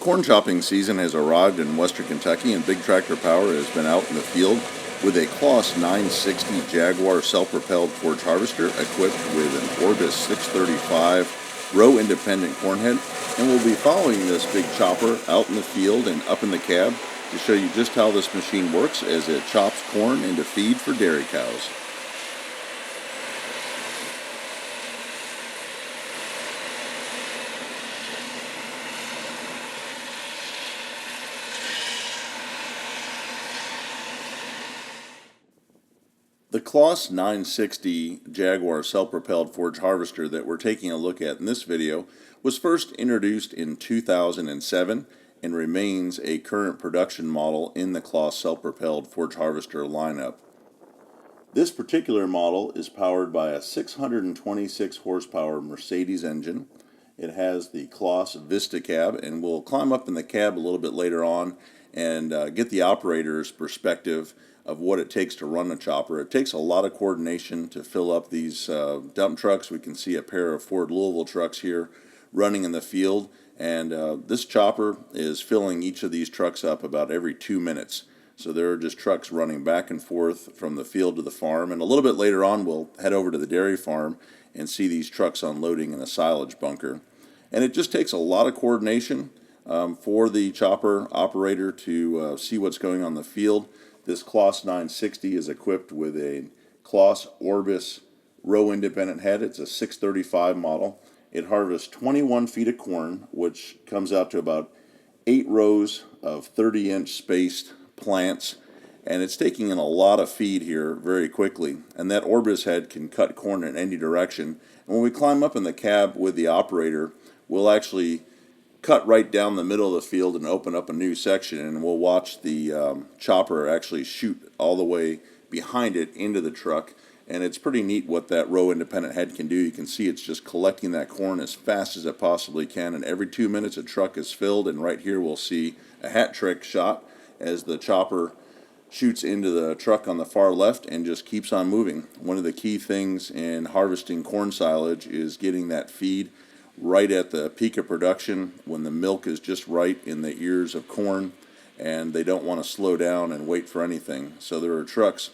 Corn chopping season has arrived in western Kentucky, and Big Tractor Power has been out in the field with a CLAAS 960 Jaguar self-propelled forage harvester equipped with an Orbis 635 row independent corn head. And we'll be following this big chopper out in the field and up in the cab to show you just how this machine works as it chops corn into feed for dairy cows. The CLAAS 960 Jaguar self-propelled forage harvester that we're taking a look at in this video was first introduced in 2007 and remains a current production model in the CLAAS self-propelled forage harvester lineup. This particular model is powered by a 626 horsepower Mercedes engine. It has the CLAAS Vista cab, and we'll climb up in the cab a little bit later on and get the operator's perspective of what it takes to run a chopper. It takes a lot of coordination to fill up these dump trucks. We can see a pair of Ford Louisville trucks here running in the field, and this chopper is filling each of these trucks up about every 2 minutes. So there are just trucks running back and forth from the field to the farm, and a little bit later on we'll head over to the dairy farm and see these trucks unloading in a silage bunker. And it just takes a lot of coordination for the chopper operator to see what's going on in the field. This CLAAS 960 is equipped with a CLAAS Orbis row independent head. It's a 635 model. It harvests 21 feet of corn, which comes out to about 8 rows of 30-inch spaced plants, and it's taking in a lot of feed here very quickly. And that Orbis head can cut corn in any direction. And when we climb up in the cab with the operator, we'll actually cut right down the middle of the field and open up a new section, and we'll watch the chopper actually shoot all the way behind it into the truck. And it's pretty neat what that row independent head can do. You can see it's just collecting that corn as fast as it possibly can, and every 2 minutes a truck is filled. And right here we'll see a hat trick shot as the chopper shoots into the truck on the far left and just keeps on moving. One of the key things in harvesting corn silage is getting that feed right at the peak of production when the milk is just right in the ears of corn, and they don't want to slow down and wait for anything. So there are trucks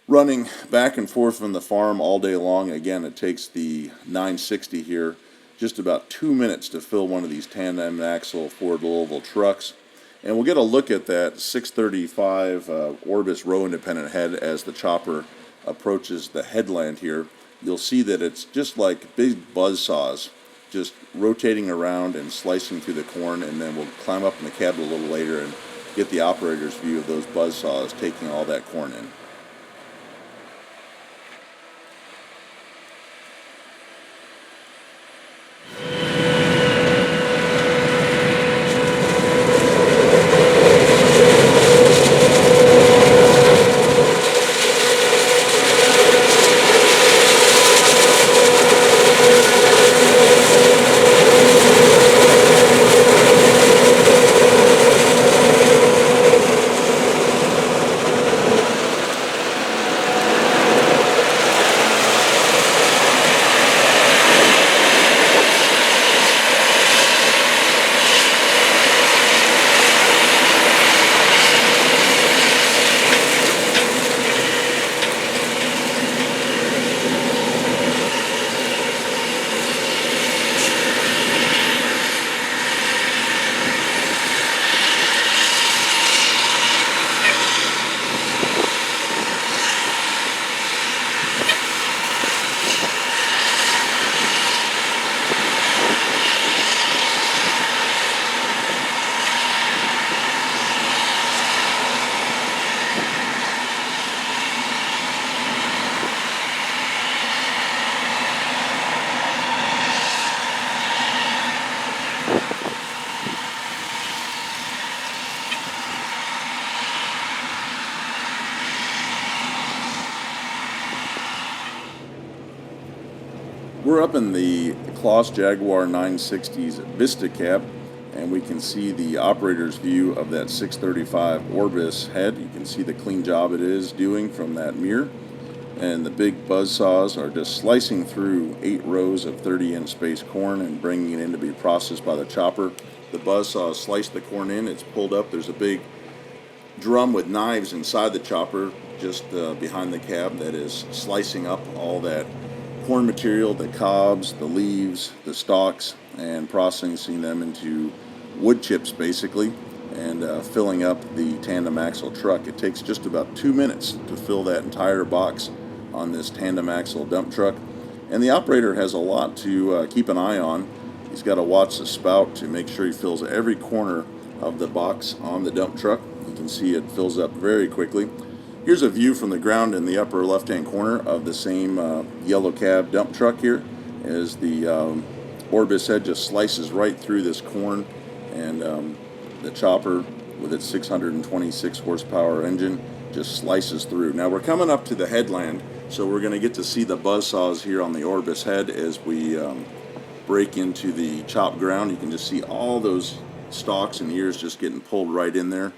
running back and forth from the farm all day long. Again, it takes the 960 here just about 2 minutes to fill one of these tandem axle Ford Louisville trucks. And we'll get a look at that 635 Orbis row independent head as the chopper approaches the headland here. You'll see that it's just like big buzz saws, just rotating around and slicing through the corn. And then we'll climb up in the cab a little later and get the operator's view of those buzz saws taking all that corn in. We're up in the CLAAS Jaguar 960's Vista cab, and we can see the operator's view of that 635 Orbis head. You can see the clean job it is doing from that mirror. And the big buzz saws are just slicing through 8 rows of 30-inch spaced corn and bringing it in to be processed by the chopper. the buzzsaw sliced the corn in. It's pulled up. There's a big drum with knives inside the chopper just behind the cab that is slicing up all that corn material, the cobs, the leaves, the stalks, and processing them into wood chips basically, and filling up the tandem axle truck. It takes just about 2 minutes to fill that entire box on this tandem axle dump truck, and the operator has a lot to keep an eye on. He's got to watch the spout to make sure he fills every corner of the box on the dump truck. You can see it fills up very quickly. Here's a view from the ground in the upper left-hand corner of the same yellow cab dump truck here, as the Orbis head just slices right through this corn, and the chopper with its 626 horsepower engine just slices through. Now we're coming up to the headland, so we're going to get to see the buzzsaws here on the Orbis head as we break into the chop ground. You can just see all those stalks and ears just getting pulled right in there.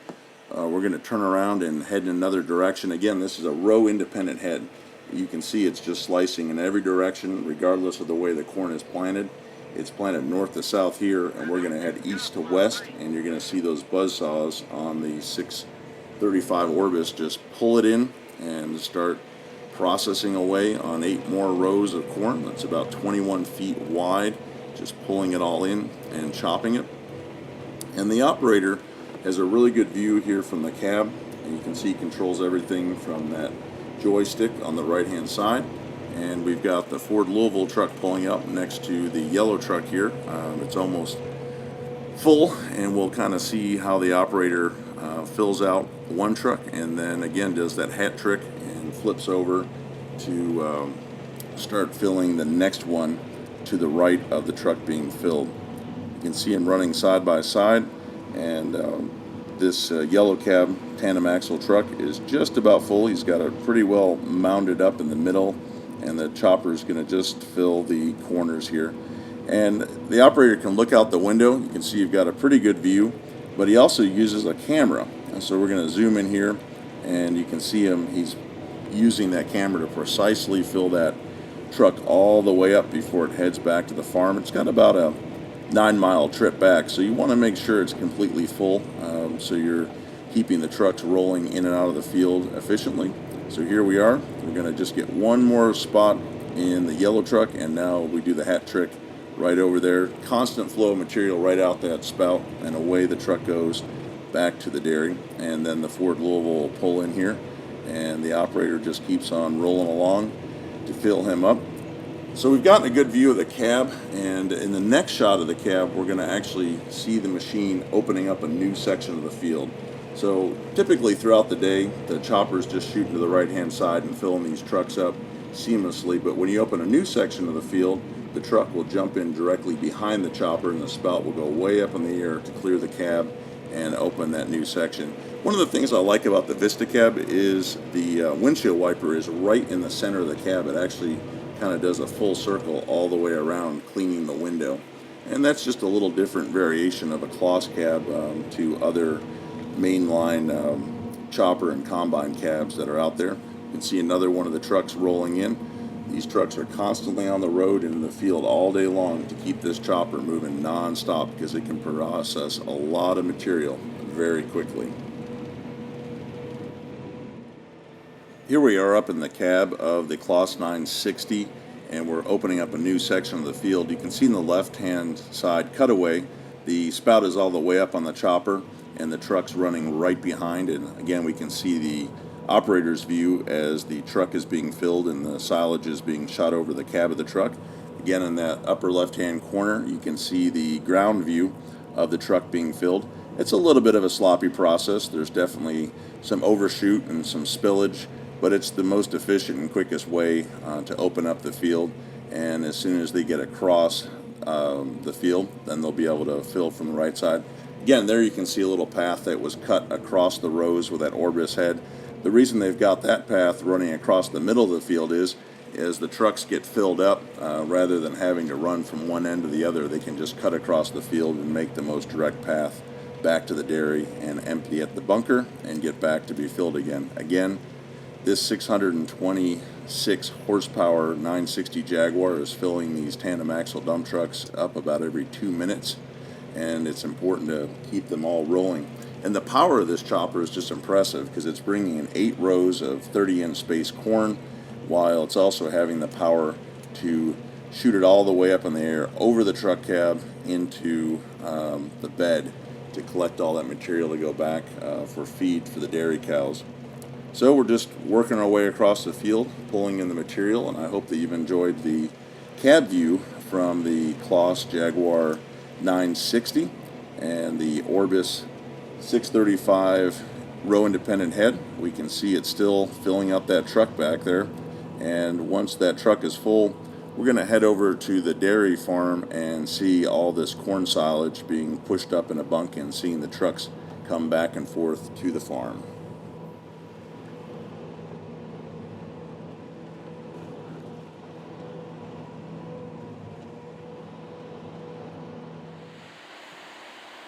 We're going to turn around and head in another direction. Again, this is a row independent head. You can see it's just slicing in every direction regardless of the way the corn is planted. It's planted north to south here, and we're going to head east to west, and you're going to see those buzzsaws on the 635 Orbis just pull it in and start processing away on 8 more rows of corn. That's about 21 feet wide, just pulling it all in and chopping it. And the operator has a really good view here from the cab, and you can see he controls everything from that joystick on the right hand side. And we've got the Ford Louisville truck pulling up next to the yellow truck here. It's almost full, and we'll kind of see how the operator fills out one truck and then again does that hat trick and flips over to start filling the next one to the right of the truck being filled. You can see him running side by side, and this yellow cab tandem axle truck is just about full. He's got it pretty well mounted up in the middle, and the chopper is going to just fill the corners here. And the operator can look out the window. You can see you've got a pretty good view, but he also uses a camera. And so we're going to zoom in here, and you can see him. He's using that camera to precisely fill that truck all the way up before it heads back to the farm. It's got about a 9-mile trip back, so you want to make sure it's completely full, so you're keeping the trucks rolling in and out of the field efficiently. So here we are. We're going to just get one more spot in the yellow truck, and now we do the hat trick right over there. Constant flow of material right out that spout, and away the truck goes back to the dairy. And then the Ford Louisville will pull in here, and the operator just keeps on rolling along to fill him up. So we've gotten a good view of the cab, and in the next shot of the cab, we're going to actually see the machine opening up a new section of the field. So typically throughout the day, the chopper is just shooting to the right-hand side and filling these trucks up seamlessly. But when you open a new section of the field, the truck will jump in directly behind the chopper, and the spout will go way up in the air to clear the cab and open that new section. One of the things I like about the Vista cab is the windshield wiper is right in the center of the cab. It actually kind of does a full circle all the way around, cleaning the window. And that's just a little different variation of a CLAAS cab to other mainline chopper and combine cabs that are out there. You can see another one of the trucks rolling in. These trucks are constantly on the road and in the field all day long to keep this chopper moving non-stop, because it can process a lot of material very quickly. Here we are up in the cab of the CLAAS 960, and we're opening up a new section of the field. You can see in the left-hand side cutaway, the spout is all the way up on the chopper, and the truck's running right behind. And again, we can see the operator's view as the truck is being filled and the silage is being shot over the cab of the truck. Again, in that upper left-hand corner, you can see the ground view of the truck being filled. It's a little bit of a sloppy process. There's definitely some overshoot and some spillage, but it's the most efficient and quickest way to open up the field. And as soon as they get across the field, then they'll be able to fill from the right side. Again, there you can see a little path that was cut across the rows with that Orbis head. The reason they've got that path running across the middle of the field is as the trucks get filled up, rather than having to run from one end to the other, they can just cut across the field and make the most direct path back to the dairy and empty at the bunker and get back to be filled again. Again, this 626 horsepower 960 Jaguar is filling these tandem axle dump trucks up about every 2 minutes. and it's important to keep them all rolling. And the power of this chopper is just impressive because it's bringing in 8 rows of 30-inch space corn, while it's also having the power to shoot it all the way up in the air over the truck cab into the bed to collect all that material to go back for feed for the dairy cows. So we're just working our way across the field, pulling in the material, and I hope that you've enjoyed the cab view from the CLAAS Jaguar 960 and the Orbis 635 row independent head. We can see it still filling up that truck back there, and once that truck is full, we're going to head over to the dairy farm and see all this corn silage being pushed up in a bunk and seeing the trucks come back and forth to the farm.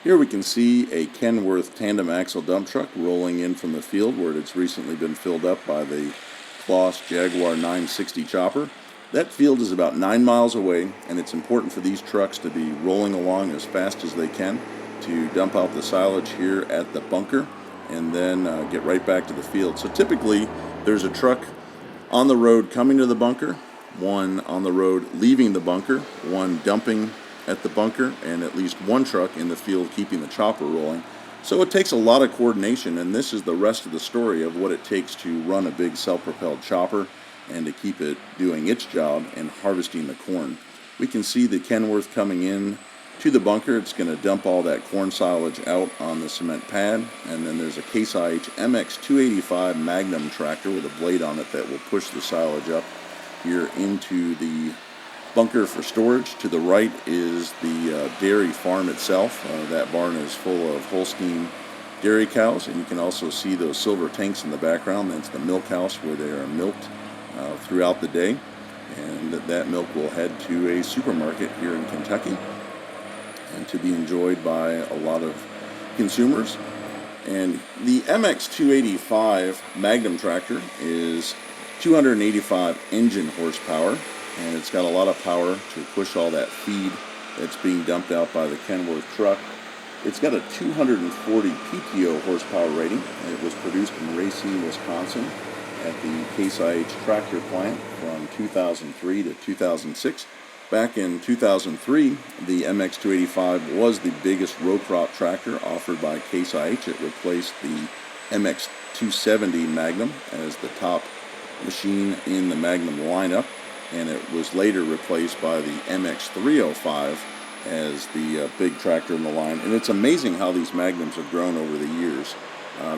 Here we can see a Kenworth tandem axle dump truck rolling in from the field where it's recently been filled up by the CLAAS Jaguar 960 chopper. That field is about 9 miles away, and it's important for these trucks to be rolling along as fast as they can to dump out the silage here at the bunker and then get right back to the field. So typically there's a truck on the road coming to the bunker, one on the road leaving the bunker, one dumping at the bunker, and at least one truck in the field keeping the chopper rolling. So it takes a lot of coordination, and this is the rest of the story of what it takes to run a big self-propelled chopper and to keep it doing its job and harvesting the corn. We can see the Kenworth coming in to the bunker. It's going to dump all that corn silage out on the cement pad, and then there's a Case IH MX285 Magnum tractor with a blade on it that will push the silage up here into the bunker for storage. To the right is the dairy farm itself. That barn is full of Holstein dairy cows, and you can also see those silver tanks in the background. That's the milk house where they are milked throughout the day, and that milk will head to a supermarket here in Kentucky and to be enjoyed by a lot of consumers. And the MX285 Magnum tractor is 285 engine horsepower, and it's got a lot of power to push all that feed that's being dumped out by the Kenworth truck. It's got a 240 PTO horsepower rating, and it was produced in Racine, Wisconsin at the Case IH tractor plant from 2003 to 2006. Back in 2003, the MX285 was the biggest row crop tractor offered by Case IH. It replaced the MX270 Magnum as the top machine in the Magnum lineup, and it was later replaced by the MX305 as the big tractor in the line. And it's amazing how these Magnums have grown over the years.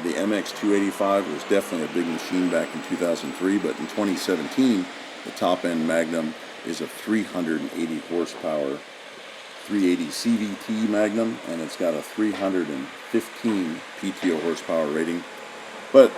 The MX285 was definitely a big machine back in 2003, but in 2017, the top-end Magnum is a 380 horsepower 380 CVT Magnum, and it's got a 315 PTO horsepower rating. But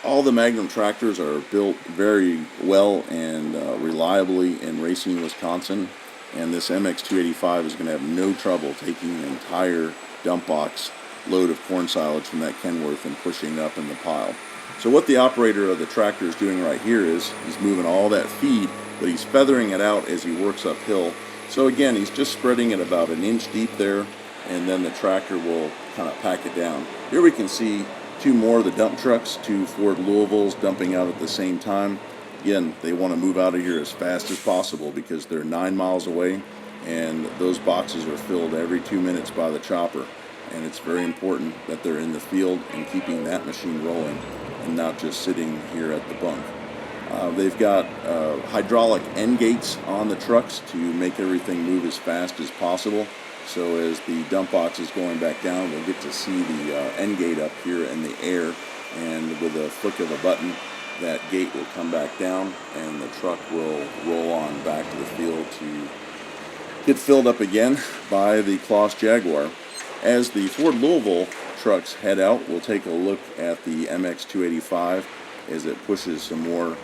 all the Magnum tractors are built very well and reliably in Racine, Wisconsin, and this MX285 is going to have no trouble taking an entire dump box load of corn silage from that Kenworth and pushing it up in the pile. So what the operator of the tractor is doing right here is he's moving all that feed, but he's feathering it out as he works uphill. So again, he's just spreading it about an inch deep there, and then the tractor will kind of pack it down. Here we can see two more of the dump trucks, two Ford Louisvilles dumping out at the same time. Again, they want to move out of here as fast as possible because they're 9 miles away, and those boxes are filled every 2 minutes by the chopper. And it's very important that they're in the field and keeping that machine rolling and not just sitting here at the bunk. They've got hydraulic end gates on the trucks to make everything move as fast as possible. So as the dump box is going back down, we'll get to see the end gate up here in the air, and with a flick of a button, that gate will come back down and the truck will roll on back to the field to get filled up again by the CLAAS Jaguar. As the Ford Louisville trucks head out, we'll take a look at the MX285 as it pushes some more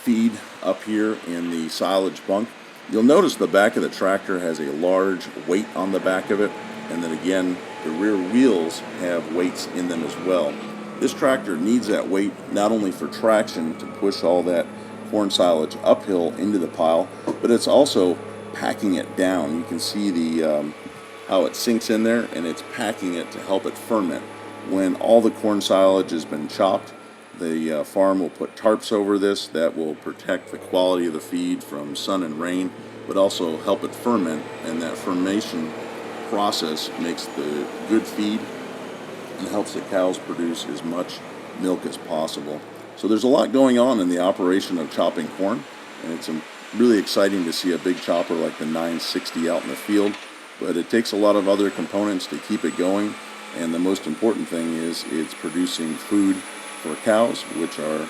feed up here in the silage bunk. You'll notice the back of the tractor has a large weight on the back of it, and then again, the rear wheels have weights in them as well. This tractor needs that weight not only for traction to push all that corn silage uphill into the pile, but it's also packing it down. You can see the how it sinks in there, and it's packing it to help it ferment. When all the corn silage has been chopped, the farm will put tarps over this that will protect the quality of the feed from sun and rain, but also help it ferment, and that fermentation process makes the good feed and helps the cows produce as much milk as possible. So there's a lot going on in the operation of chopping corn, and it's really exciting to see a big chopper like the 960 out in the field, but it takes a lot of other components to keep it going, and the most important thing is it's producing food for cows, which are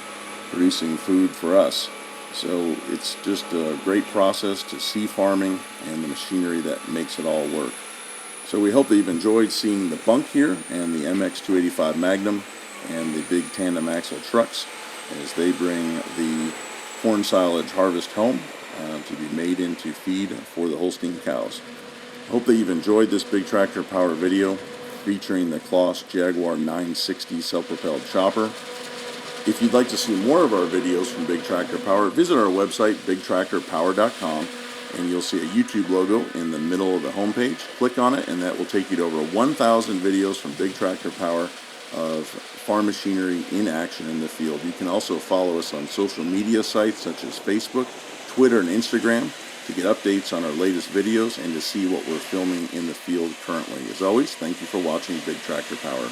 producing food for us. So it's just a great process to see farming and the machinery that makes it all work. So we hope that you've enjoyed seeing the bunk here and the MX285 Magnum and the big tandem axle trucks as they bring the corn silage harvest home to be made into feed for the Holstein cows. Hope that you've enjoyed this Big Tractor Power video featuring the CLAAS Jaguar 960 self-propelled chopper. If you'd like to see more of our videos from Big Tractor Power, visit our website, bigtractorpower.com, and you'll see a YouTube logo in the middle of the homepage. Click on it, and that will take you to over 1,000 videos from Big Tractor Power of farm machinery in action in the field. You can also follow us on social media sites such as Facebook, Twitter, and Instagram to get updates on our latest videos and to see what we're filming in the field currently. As always, thank you for watching Big Tractor Power.